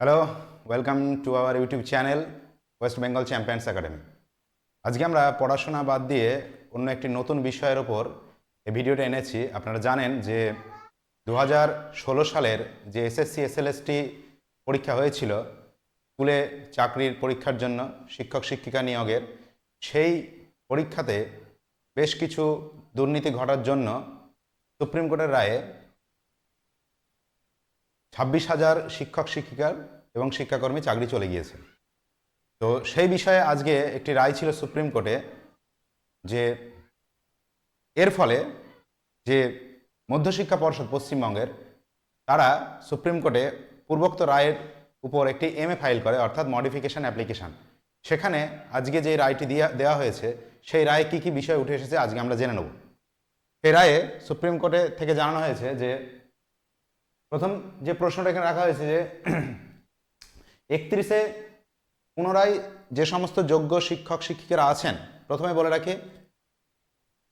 Hello, welcome to our YouTube channel West Bengal champions academy. আজকে আমরা পড়াশোনা বাদ দিয়ে অন্য একটি নতুন বিষয়ের ওপর এই ভিডিওটা এনেছি। আপনারা জানেন যে 2016 সালের যে এসএসসি এসএলএসটি পরীক্ষা হয়েছিল স্কুলে চাকরির পরীক্ষার জন্য শিক্ষক শিক্ষিকা নিয়োগের, সেই পরীক্ষাতে বেশ কিছু দুর্নীতি ঘটার জন্য সুপ্রিম কোর্টের রায়ে 26,000 শিক্ষক শিক্ষিকার এবং শিক্ষাকর্মী চাকরি চলে গিয়েছে। তো সেই বিষয়ে আজকে একটি রায় ছিল সুপ্রিম কোর্টে, যে এর ফলে যে মধ্যশিক্ষা পর্ষদ পশ্চিমবঙ্গের, তারা সুপ্রিম কোর্টে পূর্বোক্ত রায়ের উপর একটি এমএ ফাইল করে, অর্থাৎ মডিফিকেশন অ্যাপ্লিকেশন। সেখানে আজকে যে রায়টি দেওয়া হয়েছে, সেই রায়ে কী কী বিষয় উঠে এসেছে আজকে আমরা জেনে নেব। এই রায়ে সুপ্রিম কোর্টে থেকে জানানো হয়েছে যে প্রথম যে প্রশ্নটা এখানে রাখা হয়েছে যে 31-এ পুনরায় যে সমস্ত যোগ্য শিক্ষক শিক্ষিকারা আছেন, প্রথমে বলে রাখি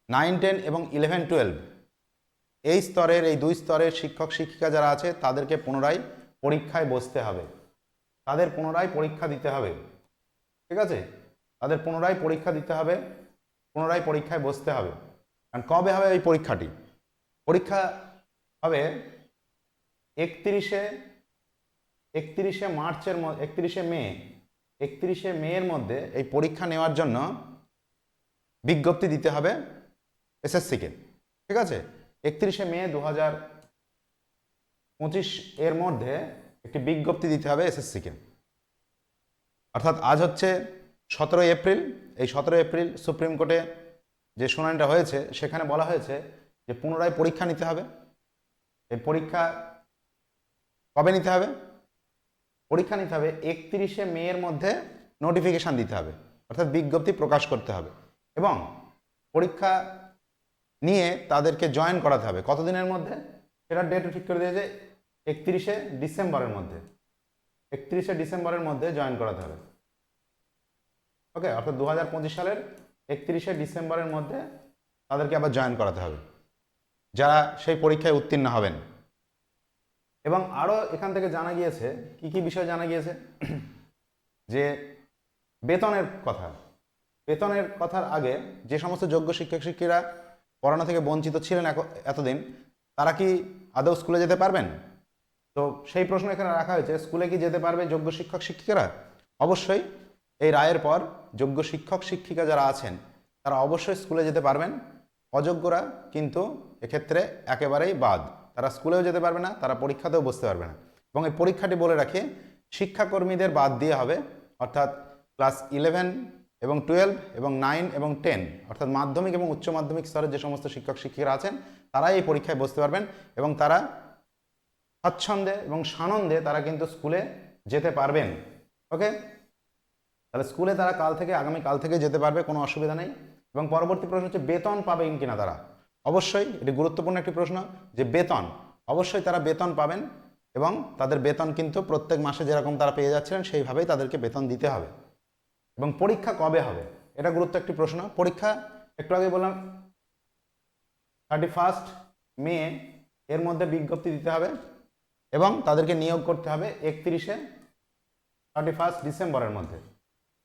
9, 10 এবং 11, 12 এই স্তরের, এই দুই স্তরের শিক্ষক শিক্ষিকা যারা আছে তাদেরকে পুনরায় পরীক্ষায় বসতে হবে, তাদের পুনরায় পরীক্ষা দিতে হবে। ঠিক আছে, তাদের পুনরায় পরীক্ষা দিতে হবে, পুনরায় পরীক্ষায় বসতে হবে। কারণ কবে হবে এই পরীক্ষাটি? পরীক্ষা হবে 31শে মার্চের, 31শে মের মধ্যে এই পরীক্ষা নেওয়ার জন্য বিজ্ঞপ্তি দিতে হবে এসএসসিকে। ঠিক আছে, 31শে মে 2025 এর মধ্যে একটি বিজ্ঞপ্তি দিতে হবে এসএসসিকে। অর্থাৎ আজ হচ্ছে 17 এপ্রিল। এই 17 এপ্রিল সুপ্রিম কোর্টে যে শুনানিটা হয়েছে, সেখানে বলা হয়েছে যে পুনরায় পরীক্ষা নিতে হবে। এই পরীক্ষা কবে নিতে হবে? পরীক্ষা নিতে হবে 31শে মের মধ্যে, নোটিফিকেশান দিতে হবে, অর্থাৎ বিজ্ঞপ্তি প্রকাশ করতে হবে, এবং পরীক্ষা নিয়ে তাদেরকে জয়েন করাতে হবে। কতদিনের মধ্যে? সেটা ডেট ঠিক করে দিয়েছে 31শে ডিসেম্বরের মধ্যে। 31শে ডিসেম্বরের মধ্যে জয়েন করাতে হবে। ওকে, অর্থাৎ 2025 সালের 31শে ডিসেম্বরের মধ্যে তাদেরকে আবার জয়েন করাতে হবে, যারা সেই পরীক্ষায় উত্তীর্ণ হবেন। এবং আরও এখান থেকে জানা গিয়েছে, কি কি বিষয় জানা গিয়েছে, যে বেতনের কথা। বেতনের কথার আগে যে সমস্ত যোগ্য শিক্ষক শিক্ষিকারা পড়ানো থেকে বঞ্চিত ছিলেন এতদিন, তারা কি আদৌ স্কুলে যেতে পারবেন? তো সেই প্রশ্ন এখানে রাখা হয়েছে, স্কুলে কি যেতে পারবে যোগ্য শিক্ষক শিক্ষিকারা? অবশ্যই এই রায়ের পর যোগ্য শিক্ষক শিক্ষিকা যারা আছেন তারা অবশ্যই স্কুলে যেতে পারবেন। অযোগ্যরা কিন্তু এক্ষেত্রে একেবারেই বাদ, তারা স্কুলেও যেতে পারবে না, তারা পরীক্ষাতেও বসতে পারবে না। এবং এই পরীক্ষাটি বলে রাখি, শিক্ষাকর্মীদের বাদ দিয়ে হবে, অর্থাৎ ক্লাস 11 এবং 12 এবং 9 এবং 10, অর্থাৎ মাধ্যমিক এবং উচ্চ মাধ্যমিক স্তরের যে সমস্ত শিক্ষক শিক্ষিকারা আছেন তারাই এই পরীক্ষায় বসতে পারবেন, এবং তারা স্বাচ্ছন্দ্যে এবং সানন্দে তারা কিন্তু স্কুলে যেতে পারবেন। ওকে, তাহলে স্কুলে তারা আগামীকাল থেকে যেতে পারবে, কোনো অসুবিধা নেই। এবং পরবর্তী প্রশ্ন হচ্ছে বেতন পাবেন কিনা তারা। অবশ্যই এটি গুরুত্বপূর্ণ একটি প্রশ্ন, যে বেতন, অবশ্যই তারা বেতন পাবেন, এবং তাদের বেতন কিন্তু প্রত্যেক মাসে যেরকম তারা পেয়ে যাচ্ছিলেন সেইভাবেই তাদেরকে বেতন দিতে হবে। এবং পরীক্ষা কবে হবে, এটা গুরুত্ব একটি প্রশ্ন। পরীক্ষা একটু আগে বললাম 31 মে এর মধ্যে বিজ্ঞপ্তি দিতে হবে, এবং তাদেরকে নিয়োগ করতে হবে 31 ডিসেম্বরের মধ্যে।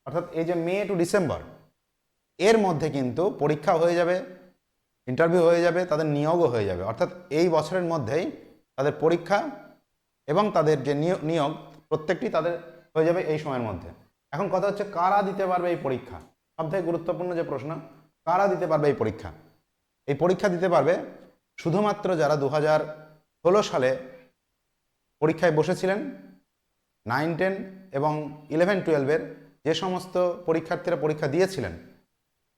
অর্থাৎ এই যে মে টু ডিসেম্বর এর মধ্যে কিন্তু পরীক্ষা হয়ে যাবে, ইন্টারভিউ হয়ে যাবে, তাদের নিয়োগও হয়ে যাবে। অর্থাৎ এই বছরের মধ্যেই তাদের পরীক্ষা এবং তাদের যে নিয়োগ প্রত্যেকটি তাদের হয়ে যাবে এই সময়ের মধ্যে। এখন কথা হচ্ছে কারা দিতে পারবে এই পরীক্ষা? সবথেকে গুরুত্বপূর্ণ যে প্রশ্ন, কারা দিতে পারবে এই পরীক্ষা? এই পরীক্ষা দিতে পারবে শুধুমাত্র যারা 2016 সালে পরীক্ষায় বসেছিলেন, 9, 10 এবং 11, 12-এর যে সমস্ত পরীক্ষার্থীরা পরীক্ষা দিয়েছিলেন,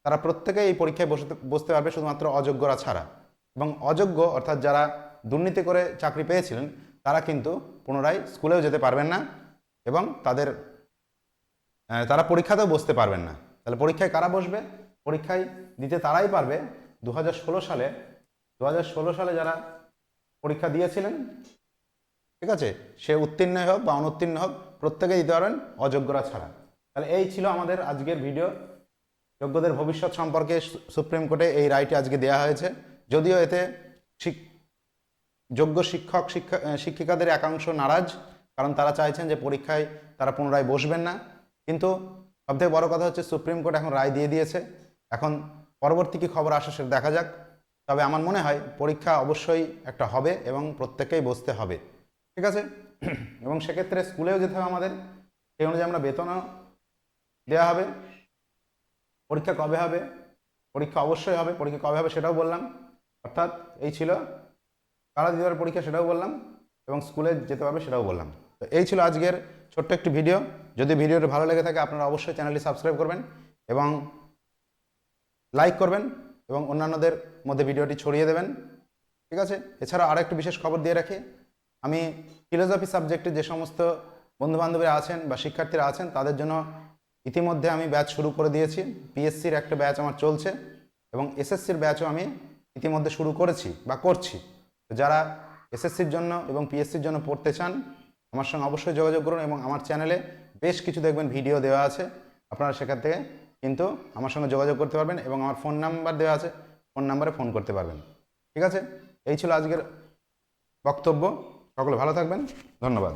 তারা প্রত্যেকেই এই পরীক্ষায় বসতে পারবে, শুধুমাত্র অযোগ্যরা ছাড়া। এবং অযোগ্য অর্থাৎ যারা দুর্নীতি করে চাকরি পেয়েছিলেন, তারা কিন্তু পুনরায় স্কুলেও যেতে পারবেন না, এবং তারা পরীক্ষাতেও বসতে পারবেন না। তাহলে পরীক্ষায় কারা বসবে? পরীক্ষায় দিতে তারাই পারবে 2016 সালে যারা পরীক্ষা দিয়েছিলেন, ঠিক আছে, সে উত্তীর্ণ হোক বা অনুত্তীর্ণ হোক, প্রত্যেকে দিতে পারবেন, অযোগ্যরা ছাড়া। তাহলে এই ছিল আমাদের আজকের ভিডিও। যোগ্যদের ভবিষ্যৎ সম্পর্কে সুপ্রিম কোর্টে এই রায়টি আজকে দেওয়া হয়েছে। যদিও এতে যোগ্য শিক্ষক শিক্ষিকাদের একাংশ নারাজ, কারণ তারা চাইছেন যে পরীক্ষায় তারা পুনরায় বসবেন না। কিন্তু সবথেকে বড় কথা হচ্ছে সুপ্রিম কোর্ট এখন রায় দিয়ে দিয়েছে, এখন পরবর্তী কী খবর আসে সেটা দেখা যাক। তবে আমার মনে হয় পরীক্ষা অবশ্যই একটা হবে এবং প্রত্যেককেই বসতে হবে, ঠিক আছে। এবং সেক্ষেত্রে স্কুলেও যেতে হবে আমাদের, সেই অনুযায়ী আমরা বেতনও দেওয়া হবে। পরীক্ষা কবে হবে? পরীক্ষা অবশ্যই হবে। পরীক্ষা কবে হবে সেটাও বললাম। অর্থাৎ এই ছিল কারা দিতে পারে পরীক্ষা সেটাও বললাম, এবং স্কুলে যেতে পারবে সেটাও বললাম। তো এই ছিল আজকের ছোট্ট একটি ভিডিও। যদি ভিডিওটি ভালো লেগে থাকে আপনারা অবশ্যই চ্যানেলটি সাবস্ক্রাইব করবেন এবং লাইক করবেন এবং অন্যান্যদের মধ্যে ভিডিওটি ছড়িয়ে দেবেন, ঠিক আছে। এছাড়া আরও একটু বিশেষ খবর দিয়ে রাখি, আমি ফিলোসফি সাবজেক্টে যে সমস্ত বন্ধুবান্ধবীরা আছেন বা শিক্ষার্থীরা আছেন তাদের জন্য ইতিমধ্যে আমি ব্যাচ শুরু করে দিয়েছি। পিএসসির একটা ব্যাচ আমার চলছে এবং এসএসসির ব্যাচও আমি ইতিমধ্যে শুরু করেছি বা করছি। তো যারা এসএসসির জন্য এবং পিএসসির জন্য পড়তে চান আমার সঙ্গে অবশ্যই যোগাযোগ করুন, এবং আমার চ্যানেলে বেশ কিছু দেখবেন ভিডিও দেওয়া আছে, আপনারা সেখান থেকে কিন্তু আমার সঙ্গে যোগাযোগ করতে পারবেন এবং আমার ফোন নাম্বার দেওয়া আছে, ফোন নাম্বারে ফোন করতে পারবেন, ঠিক আছে। এই ছিল আজকের বক্তব্য। সকলে ভালো থাকবেন, ধন্যবাদ।